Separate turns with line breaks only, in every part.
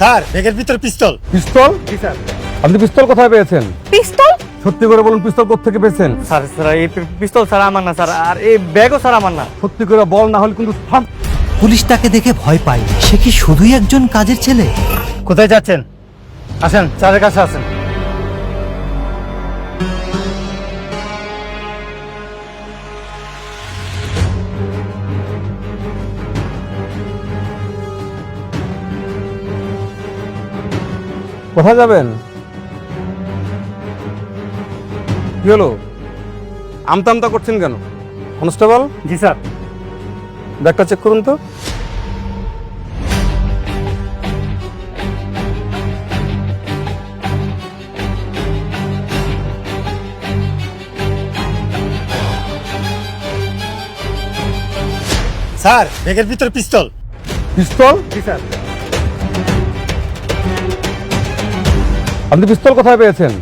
Sir ব্যাগের ভিতরে পিস্তল।
পিস্তল?
জি sir.
আপনি পিস্তল কোথায় পেয়েছেন?
পিস্তল?
সত্যি করে বলুন, পিস্তল কোত্থেকে পেয়েছেন?
স্যার স্যার এই পিস্তল স্যার আমার না স্যার, আর এই ব্যাগও স্যার আমার না।
সত্যি করে বল, না হলে কিন্তু থাম।
পুলিশ তাকে দেখে ভয় পায়। সে কি শুধুই একজন কাজের ছেলে?
কোথায় যাচ্ছেন? আসেন, স্যারের কাছে আসেন।
কোথায় যাবেন? কি হলো, আমতা আমতা করছেন কেন? কনস্টেবল,
জি স্যার।
ব্যাগটা চেক করুন তো।
স্যার ব্যাগের ভিতরে পিস্তল।
পিস্তল?
জি স্যার।
আপনি পিস্তল কোথায় পেয়েছেন?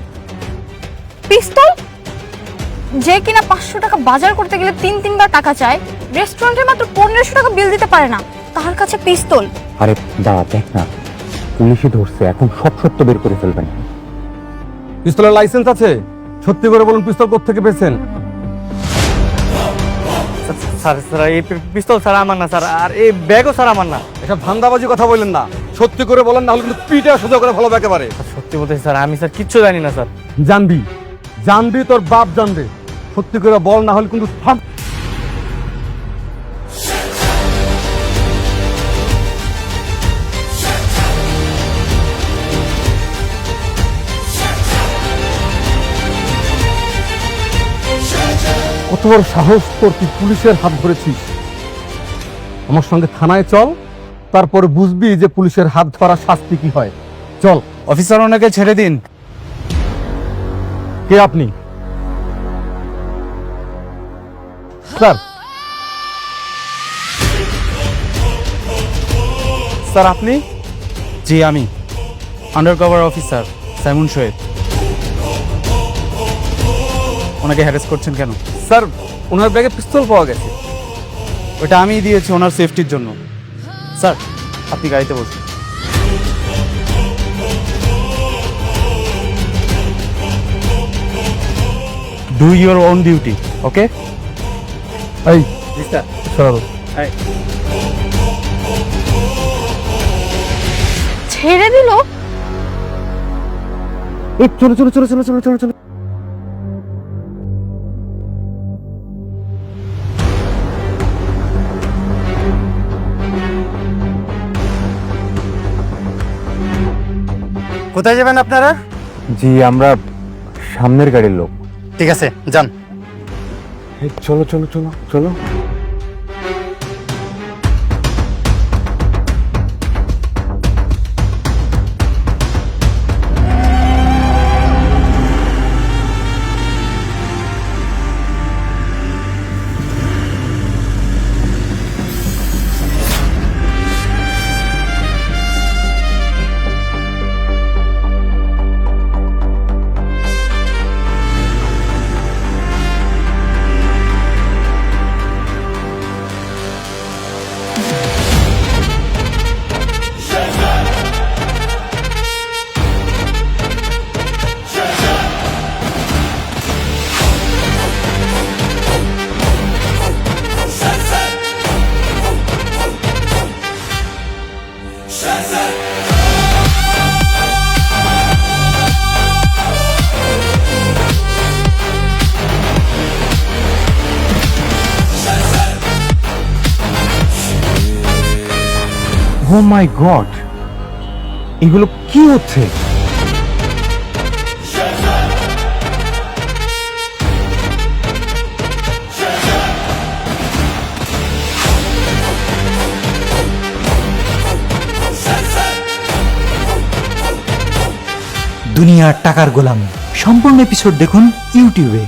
পিস্তল? যে কিনা 500 টাকা বাজার করতে গেলে তিনবার টাকা চায়, রেস্টুরেন্টে মাত্র 1500 টাকা বিল দিতে পারে না, তার কাছে পিস্তল।
আরে দাঁড়া, দেখ না, পুলিশে ধরছে, এখন সব সত্য বের করে ফেলবেন।
পিস্তলের লাইসেন্স আছে? সত্যি করে বলুন, পিস্তল কোত্থেকে পেয়েছেন?
স্যার স্যার এই পিস্তল স্যার আমার না স্যার, আর এই ব্যাগও স্যার আমার না।
এসব ধান্দাবাজি কথা বললেন না, সত্যি করে বলেন, না হলে কিন্তু পিঠে সোজা করে ভালো একেবারে।
সত্যি বলতে স্যার, আমি স্যার কিচ্ছু জানি না স্যার।
জানবি, জানবি, তোর বাপ জানবে। সত্যি করে বল, না হলে কিন্তু থাম। কত বড় সাহস তোর, তুই পুলিশের হাত ধরেছিস। আমার সঙ্গে থানায় চল, তারপরে বুঝবি যে পুলিশের হাত ধরা শাস্তি কি হয়। চল।
অফিসার, ওনাকে ছেড়ে দিন।
কে আপনি? স্যার,
স্যার আপনি? জি আমি, আন্ডারকভার অফিসার সাইমন শোয়েব। ওনাকে হ্যারেস করছেন কেন?
স্যার ওনার ব্যাগে পিস্তল পাওয়া গেছে।
ওটা আমিই দিয়েছি ওনার সেফটির জন্য। স্যার আপনি গাড়িতে বসুন। ডু ইউর ওন ডিউটি, ওকে?
এই
জি স্যার।
সরালো।
ছেড়ে দিল?
এই চলো চলো চলো চলো চলো চলো চলো।
কোথায় যাবেন আপনারা?
জি, আমরা সামনের গাড়ির লোক।
ঠিক আছে, যান।
এই চলো চলো চলো চলো। ও মাই গড, এগুলো কি হচ্ছে?
দুনিয়ার টাকার গোলাম সম্পূর্ণ এপিসোড দেখুন ইউটিউবে।